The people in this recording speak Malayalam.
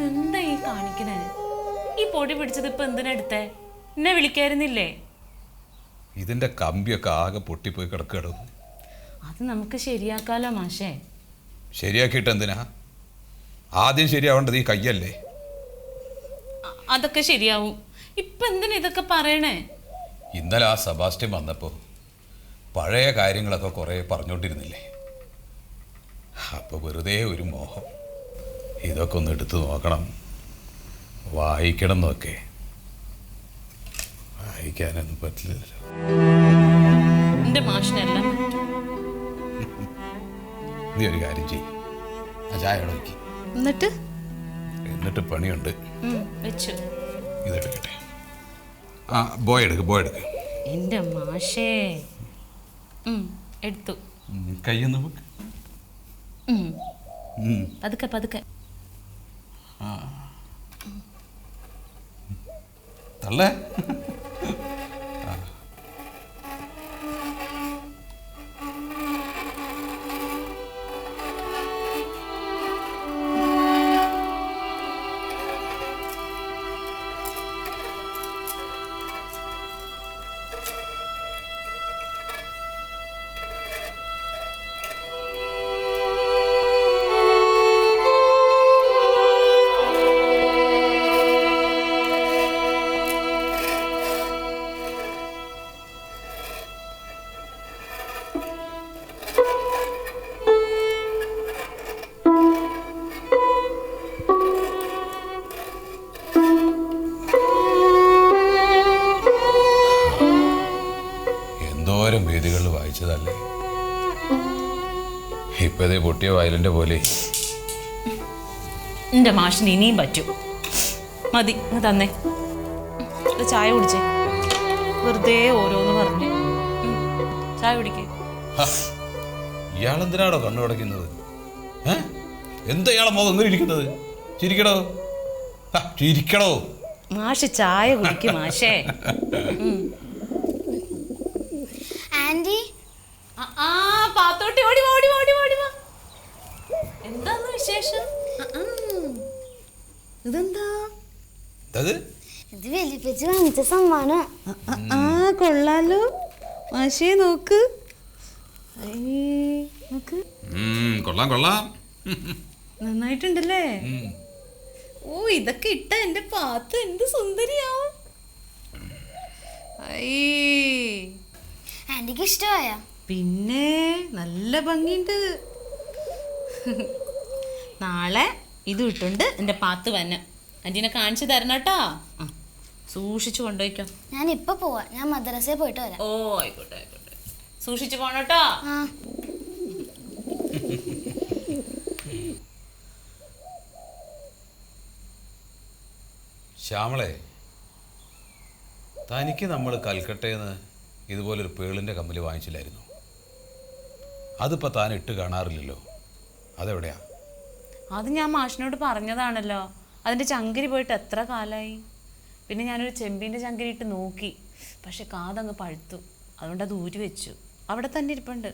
എന്താ ഈ കാണിക്കണേ? ഈ പൊടി പിടിച്ചത് ഇപ്പൊ എന്തിനെടുത്തേ? എന്നെ വിളിക്കായിരുന്നില്ലേ? ഇതിന്റെ കമ്പിയൊക്കെ ആകെ പൊട്ടിപ്പോയി കിടക്കുകയാണ്. അത് നമുക്ക് ശരിയാക്കാലോ മാഷേ. ശരിയാക്കിയിട്ട് എന്തിനാ? ആദ്യം ശരിയാവേണ്ടത് ഈ കയ്യല്ലേ? അതൊക്കെ ശരിയാവും. ഇപ്പൊ എന്തിനാ ഇതൊക്കെ പറയണേ? ഇന്നലെ ആ സെബാസ്റ്റ്യൻ വന്നപ്പോൾ പഴയ കാര്യങ്ങളൊക്കെ കുറേ പറഞ്ഞോണ്ടിരുന്നില്ലേ? അപ്പോൾ വെറുതെ ഒരു മോഹം, ഇതൊക്കെ ഒന്ന് എടുത്തു നോക്കണം, വായിക്കണം എന്നൊക്കെ. വായിക്കാനൊന്നും പറ്റില്ലല്ലോ. എന്റെ മാഷിനെല്ലാം നീ ഒരു കാര്യം ചെയ്യും, ആ ചായ വയ്ക്കി, എന്നിട്ട് പണിയുണ്ട്. വെച്ചു ഇതെടുക്കട്ടെ. ആ ബോയ് എടുക്ക്. എന്റെ മാഷേ എടുത്തു. കയ്യൊന്ന് വെക്ക്. പതുക്കെ പതുക്കെ. തള്ളേ. എന്തോരം വേദികളിൽ വായിച്ചതല്ലേ, ഇപ്പതേ പൊട്ടിയ വയലിന്റെ പോലെ. എന്റെ മാഷിന് ഇനിയും പറ്റും. മതി, തന്നേ. ചായ കുടിച്ചേ. വെറുതെ ഓരോന്ന് പറഞ്ഞു. ചായ കുടിക്കേ. ഇയാളെന്തിനാണോ കണ്ണു അടയ്ക്കുന്നത്? എന്താ ഇയാളെ മുഖം എങ്ങനെ ഇരിക്കുന്നത്? ചിരിക്കടോ, ചിരിക്കടോ. മാഷ് ചായ കുടിക്കും മാഷേ. ആന്റി, പാത്തോട്ടി ഓടി ഓടി ഓടി ഓടി വാ. എന്താന്ന് വിശേഷം? ഇതെന്താ? ഇത് വലിപ്പിച്ച് വാങ്ങിച്ച സമ്മാനം. കൊള്ളാലോ മാഷേ. നോക്ക്. കൊള്ളാം കൊള്ളാം, നന്നായിട്ടുണ്ടല്ലേ? ഓ, ഇതൊക്കെ ഇട്ട എന്റെ പാത്ത് എന്ത് സുന്ദരിയാവും. ആന്റിക്ക് ഇഷ്ടമായ? പിന്നെ നല്ല ഭംഗിയുണ്ട്. നാളെ ഇത് ഇട്ടുണ്ട് എന്റെ പാത്ത് വന്നെ ആന്റീനെ കാണിച്ചു തരണം കേട്ടോ. സൂക്ഷിച്ചു കൊണ്ടുപോയിക്കോ. ഞാൻ ഇപ്പൊ പോവാ, ഞാൻ മദ്രസയിൽ പോയിട്ട് വരാം. ഓ ആയിക്കോട്ടെ ആയിക്കോട്ടെ, സൂക്ഷിച്ചു പോണോട്ടോ. ശ്യാമളെ, തനിക്ക് നമ്മൾ കൽക്കട്ടയിൽ ഇതുപോലൊരു പേളിൻ്റെ കമ്മല് വാങ്ങിച്ചില്ലായിരുന്നു? അതിപ്പോൾ താൻ ഇട്ട് കാണാറില്ലല്ലോ, അതെവിടെയാ? അത് ഞാൻ മാഷിനോട് പറഞ്ഞതാണല്ലോ. അതിൻ്റെ ചങ്കിരി പോയിട്ട് എത്ര കാലമായി. പിന്നെ ഞാനൊരു ചെമ്പിൻ്റെ ചങ്കിരി ഇട്ട് നോക്കി, പക്ഷെ കാതങ്ങ് പഴുത്തു. അതുകൊണ്ട് അത് ഊരി വെച്ചു. അവിടെ തന്നെ ഇരിപ്പുണ്ട്.